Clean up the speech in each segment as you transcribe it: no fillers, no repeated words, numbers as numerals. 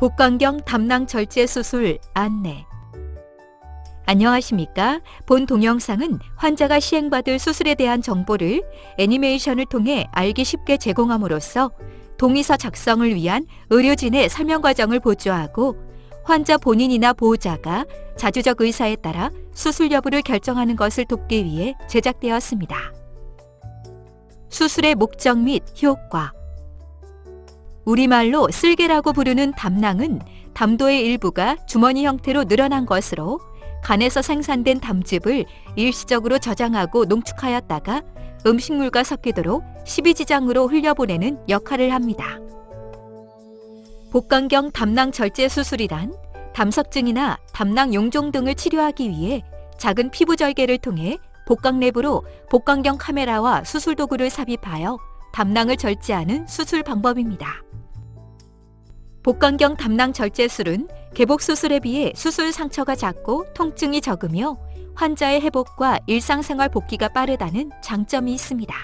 복강경 담낭 절제 수술 안내. 안녕하십니까? 본 동영상은 환자가 시행받을 수술에 대한 정보를 애니메이션을 통해 알기 쉽게 제공함으로써 동의서 작성을 위한 의료진의 설명 과정을 보조하고 환자 본인이나 보호자가 자주적 의사에 따라 수술 여부를 결정하는 것을 돕기 위해 제작되었습니다. 수술의 목적 및 효과. 우리말로 쓸개라고 부르는 담낭은 담도의 일부가 주머니 형태로 늘어난 것으로 간에서 생산된 담즙을 일시적으로 저장하고 농축하였다가 음식물과 섞이도록 십이지장으로 흘려보내는 역할을 합니다. 복강경 담낭 절제 수술이란 담석증이나 담낭 용종 등을 치료하기 위해 작은 피부 절개를 통해 복강 내부로 복강경 카메라와 수술 도구를 삽입하여 담낭을 절제하는 수술 방법입니다. 복강경 담낭 절제술은 개복 수술에 비해 수술 상처가 작고 통증이 적으며 환자의 회복과 일상생활 복귀가 빠르다는 장점이 있습니다.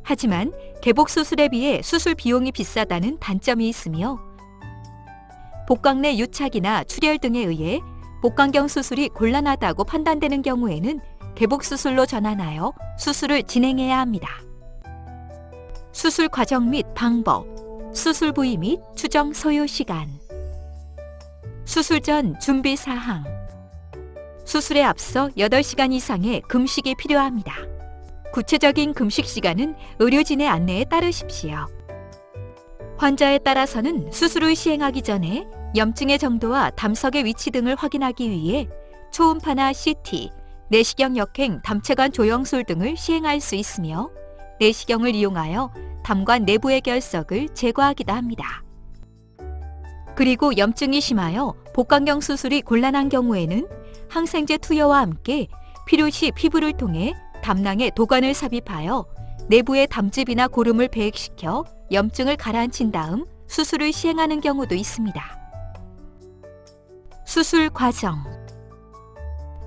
하지만 개복 수술에 비해 수술 비용이 비싸다는 단점이 있으며 복강 내 유착이나 출혈 등에 의해 복강경 수술이 곤란하다고 판단되는 경우에는 개복 수술로 전환하여 수술을 진행해야 합니다. 수술 과정 및 방법, 수술 부위 및 추정 소요 시간, 수술 전 준비 사항. 수술에 앞서 8시간 이상의 금식이 필요합니다. 구체적인 금식 시간은 의료진의 안내에 따르십시오. 환자에 따라서는 수술을 시행하기 전에 염증의 정도와 담석의 위치 등을 확인하기 위해 초음파나 CT, 내시경 역행 담체관 조영술 등을 시행할 수 있으며 내시경을 이용하여 담관 내부의 결석을 제거하기도 합니다. 그리고 염증이 심하여 복강경 수술이 곤란한 경우에는 항생제 투여와 함께 필요시 피부를 통해 담낭에 도관을 삽입하여 내부의 담즙이나 고름을 배액시켜 염증을 가라앉힌 다음 수술을 시행하는 경우도 있습니다. 수술 과정.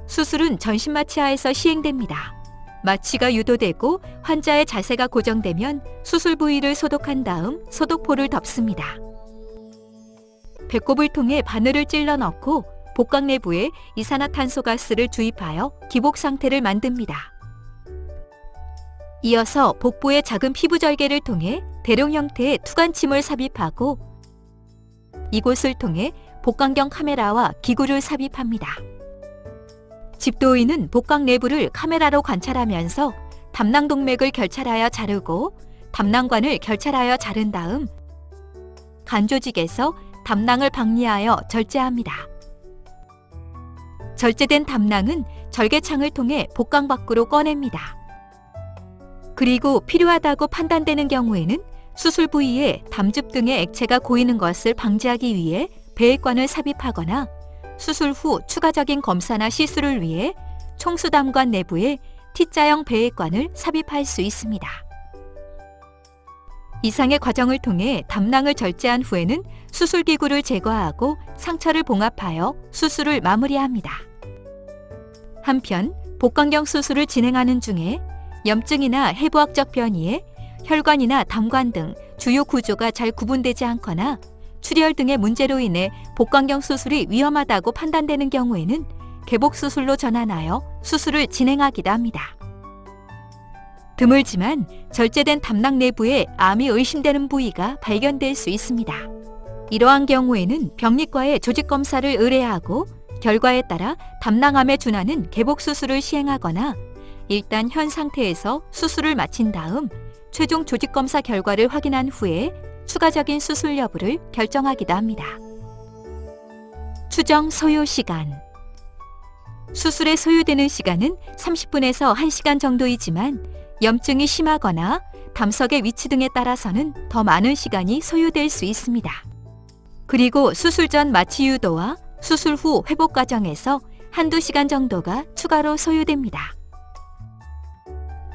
수술은 전신 마취하에서 시행됩니다. 마취가 유도되고 환자의 자세가 고정되면 수술 부위를 소독한 다음 소독포를 덮습니다. 배꼽을 통해 바늘을 찔러 넣고 복강 내부에 이산화탄소가스를 주입하여 기복 상태를 만듭니다. 이어서 복부의 작은 피부 절개를 통해 대롱 형태의 투관침을 삽입하고 이곳을 통해 복강경 카메라와 기구를 삽입합니다. 집도의는 복강 내부를 카메라로 관찰하면서 담낭 동맥을 결찰하여 자르고 담낭관을 결찰하여 자른 다음 간조직에서 담낭을 박리하여 절제합니다. 절제된 담낭은 절개창을 통해 복강 밖으로 꺼냅니다. 그리고 필요하다고 판단되는 경우에는 수술 부위에 담즙 등의 액체가 고이는 것을 방지하기 위해 배액관을 삽입하거나 수술 후 추가적인 검사나 시술을 위해 총수담관 내부에 T자형 배액관을 삽입할 수 있습니다. 이상의 과정을 통해 담낭을 절제한 후에는 수술기구를 제거하고 상처를 봉합하여 수술을 마무리합니다. 한편 복강경 수술을 진행하는 중에 염증이나 해부학적 변이에 혈관이나 담관 등 주요 구조가 잘 구분되지 않거나 출혈 등의 문제로 인해 복강경 수술이 위험하다고 판단되는 경우에는 개복 수술로 전환하여 수술을 진행하기도 합니다. 드물지만 절제된 담낭 내부에 암이 의심되는 부위가 발견될 수 있습니다. 이러한 경우에는 병리과에 조직 검사를 의뢰하고 결과에 따라 담낭암에 준하는 개복 수술을 시행하거나 일단 현 상태에서 수술을 마친 다음 최종 조직 검사 결과를 확인한 후에 추가적인 수술 여부를 결정하기도 합니다. 추정 소요 시간. 수술에 소요되는 시간은 30분에서 1시간 정도이지만 염증이 심하거나 담석의 위치 등에 따라서는 더 많은 시간이 소요될 수 있습니다. 그리고 수술 전 마취 유도와 수술 후 회복 과정에서 한두 시간 정도가 추가로 소요됩니다.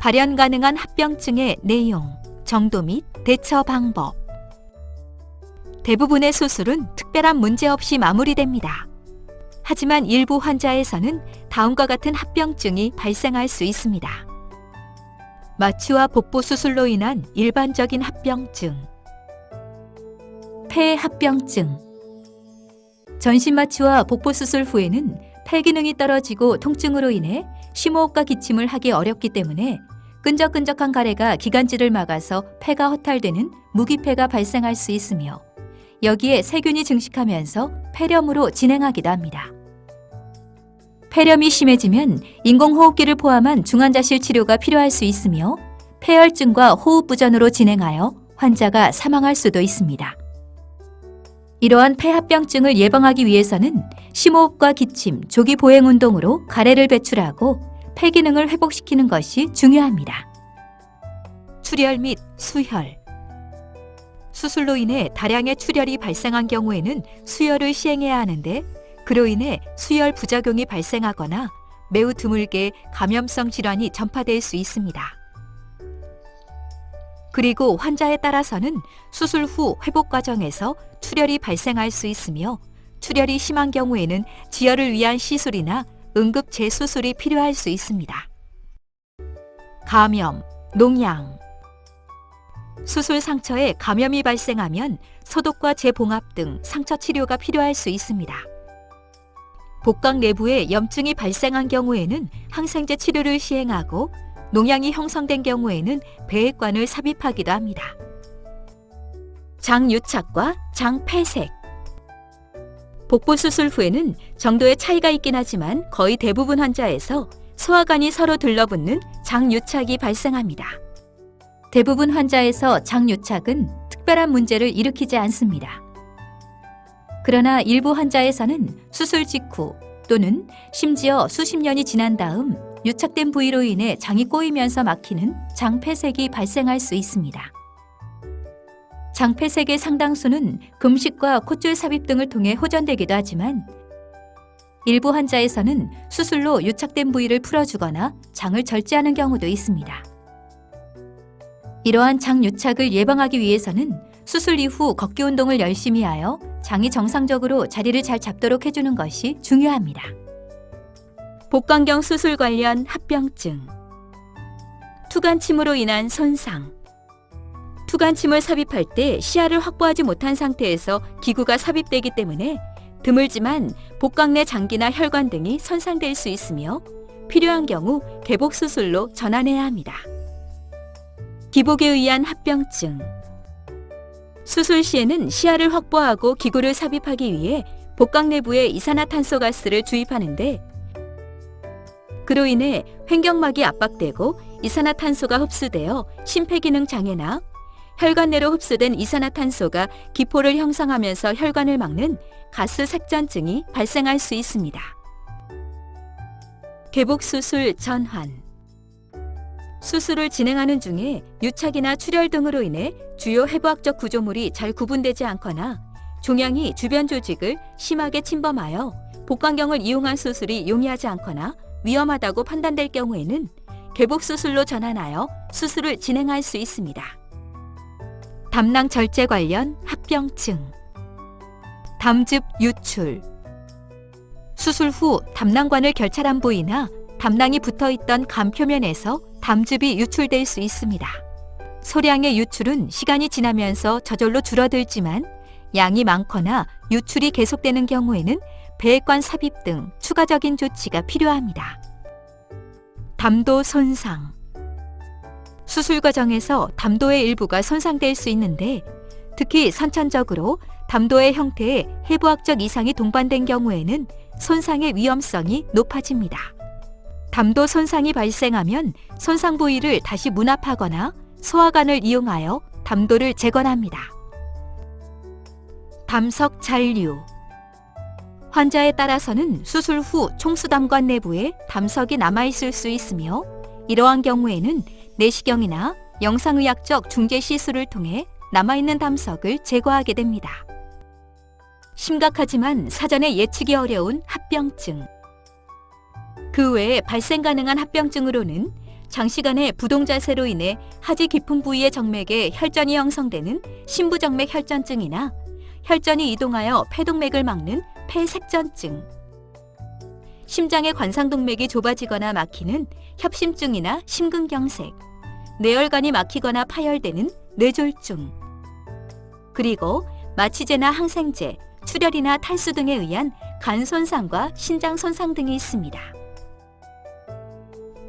발현 가능한 합병증의 내용, 정도 및 대처 방법. 대부분의 수술은 특별한 문제 없이 마무리됩니다. 하지만 일부 환자에서는 다음과 같은 합병증이 발생할 수 있습니다. 마취와 복부 수술로 인한 일반적인 합병증, 폐합병증, 전신 마취와 복부 수술 후에는 폐 기능이 떨어지고 통증으로 인해 심호흡과 기침을 하기 어렵기 때문에 끈적끈적한 가래가 기관지를 막아서 폐가 허탈되는 무기폐가 발생할 수 있으며 여기에 세균이 증식하면서 폐렴으로 진행하기도 합니다. 폐렴이 심해지면 인공호흡기를 포함한 중환자실 치료가 필요할 수 있으며 폐혈증과 호흡부전으로 진행하여 환자가 사망할 수도 있습니다. 이러한 폐합병증을 예방하기 위해서는 심호흡과 기침, 조기 보행 운동으로 가래를 배출하고 폐 기능을 회복시키는 것이 중요합니다. 출혈 및 수혈. 수술로 인해 다량의 출혈이 발생한 경우에는 수혈을 시행해야 하는데 그로 인해 수혈 부작용이 발생하거나 매우 드물게 감염성 질환이 전파될 수 있습니다. 그리고 환자에 따라서는 수술 후 회복 과정에서 출혈이 발생할 수 있으며 출혈이 심한 경우에는 지혈을 위한 시술이나 응급 재수술이 필요할 수 있습니다. 감염, 농양. 수술 상처에 감염이 발생하면 소독과 재봉합 등 상처 치료가 필요할 수 있습니다. 복강 내부에 염증이 발생한 경우에는 항생제 치료를 시행하고 농양이 형성된 경우에는 배액관을 삽입하기도 합니다. 장유착과 장폐색. 복부 수술 후에는 정도의 차이가 있긴 하지만 거의 대부분 환자에서 소화관이 서로 들러붙는 장유착이 발생합니다. 대부분 환자에서 장유착은 특별한 문제를 일으키지 않습니다. 그러나 일부 환자에서는 수술 직후 또는 심지어 수십 년이 지난 다음 유착된 부위로 인해 장이 꼬이면서 막히는 장폐색이 발생할 수 있습니다. 장폐색의 상당수는 금식과 콧줄 삽입 등을 통해 호전되기도 하지만 일부 환자에서는 수술로 유착된 부위를 풀어주거나 장을 절제하는 경우도 있습니다. 이러한 장유착을 예방하기 위해서는 수술 이후 걷기 운동을 열심히 하여 장이 정상적으로 자리를 잘 잡도록 해주는 것이 중요합니다. 복강경 수술 관련 합병증. 투간침으로 인한 손상. 투간침을 삽입할 때 시야를 확보하지 못한 상태에서 기구가 삽입되기 때문에 드물지만 복강 내 장기나 혈관 등이 손상될 수 있으며 필요한 경우 개복 수술로 전환해야 합니다. 기복에 의한 합병증. 수술 시에는 시야를 확보하고 기구를 삽입하기 위해 복강 내부에 이산화탄소가스를 주입하는데 그로 인해 횡격막이 압박되고 이산화탄소가 흡수되어 심폐기능 장애나 혈관 내로 흡수된 이산화탄소가 기포를 형성하면서 혈관을 막는 가스 색전증이 발생할 수 있습니다. 개복 수술 전환. 수술을 진행하는 중에 유착이나 출혈 등으로 인해 주요 해부학적 구조물이 잘 구분되지 않거나 종양이 주변 조직을 심하게 침범하여 복강경을 이용한 수술이 용이하지 않거나 위험하다고 판단될 경우에는 개복 수술로 전환하여 수술을 진행할 수 있습니다. 담낭 절제 관련 합병증. 담즙 유출. 수술 후 담낭관을 결찰한 부위나 담낭이 붙어있던 간 표면에서 담즙이 유출될 수 있습니다. 소량의 유출은 시간이 지나면서 저절로 줄어들지만 양이 많거나 유출이 계속되는 경우에는 배액관 삽입 등 추가적인 조치가 필요합니다. 담도 손상. 수술 과정에서 담도의 일부가 손상될 수 있는데 특히 선천적으로 담도의 형태에 해부학적 이상이 동반된 경우에는 손상의 위험성이 높아집니다. 담도 손상이 발생하면 손상 부위를 다시 문합하거나 소화관을 이용하여 담도를 재건합니다. 담석 잔류. 환자에 따라서는 수술 후 총수담관 내부에 담석이 남아있을 수 있으며 이러한 경우에는 내시경이나 영상의학적 중재 시술을 통해 남아있는 담석을 제거하게 됩니다. 심각하지만 사전에 예측이 어려운 합병증. 그 외에 발생 가능한 합병증으로는 장시간의 부동자세로 인해 하지 깊은 부위의 정맥에 혈전이 형성되는 심부정맥 혈전증이나 혈전이 이동하여 폐동맥을 막는 폐색전증, 심장의 관상동맥이 좁아지거나 막히는 협심증이나 심근경색, 뇌혈관이 막히거나 파열되는 뇌졸중, 그리고 마취제나 항생제, 출혈이나 탈수 등에 의한 간 손상과 신장 손상 등이 있습니다.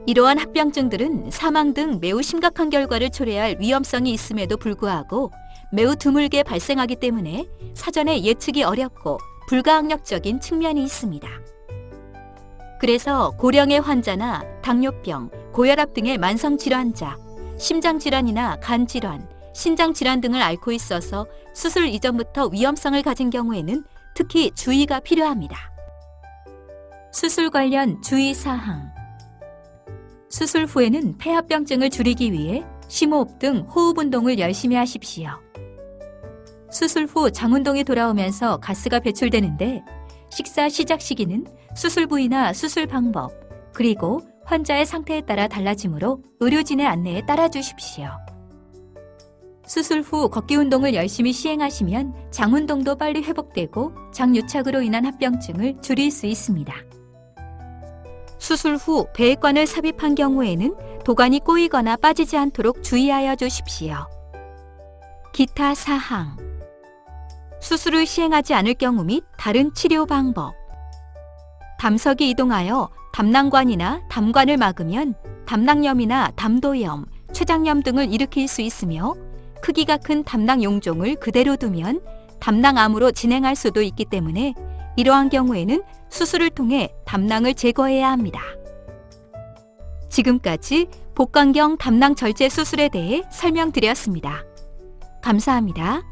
이러한 합병증들은 사망 등 매우 심각한 결과를 초래할 위험성이 있음에도 불구하고 매우 드물게 발생하기 때문에 사전에 예측이 어렵고 불가항력적인 측면이 있습니다. 그래서 고령의 환자나 당뇨병, 고혈압 등의 만성질환자, 심장질환이나 간질환, 신장질환 등을 앓고 있어서 수술 이전부터 위험성을 가진 경우에는 특히 주의가 필요합니다. 수술 관련 주의사항. 수술 후에는 폐합병증을 줄이기 위해 심호흡 등 호흡 운동을 열심히 하십시오. 수술 후 장운동이 돌아오면서 가스가 배출되는데 식사 시작 시기는 수술 부위나 수술 방법, 그리고 환자의 상태에 따라 달라지므로 의료진의 안내에 따라 주십시오. 수술 후 걷기 운동을 열심히 시행하시면 장운동도 빨리 회복되고 장유착으로 인한 합병증을 줄일 수 있습니다. 수술 후 배액관을 삽입한 경우에는 도관이 꼬이거나 빠지지 않도록 주의하여 주십시오. 기타 사항. 수술을 시행하지 않을 경우 및 다른 치료 방법. 담석이 이동하여 담낭관이나 담관을 막으면 담낭염이나 담도염, 췌장염 등을 일으킬 수 있으며 크기가 큰 담낭 용종을 그대로 두면 담낭암으로 진행할 수도 있기 때문에 이러한 경우에는 수술을 통해 담낭을 제거해야 합니다. 지금까지 복강경 담낭 절제 수술에 대해 설명드렸습니다. 감사합니다.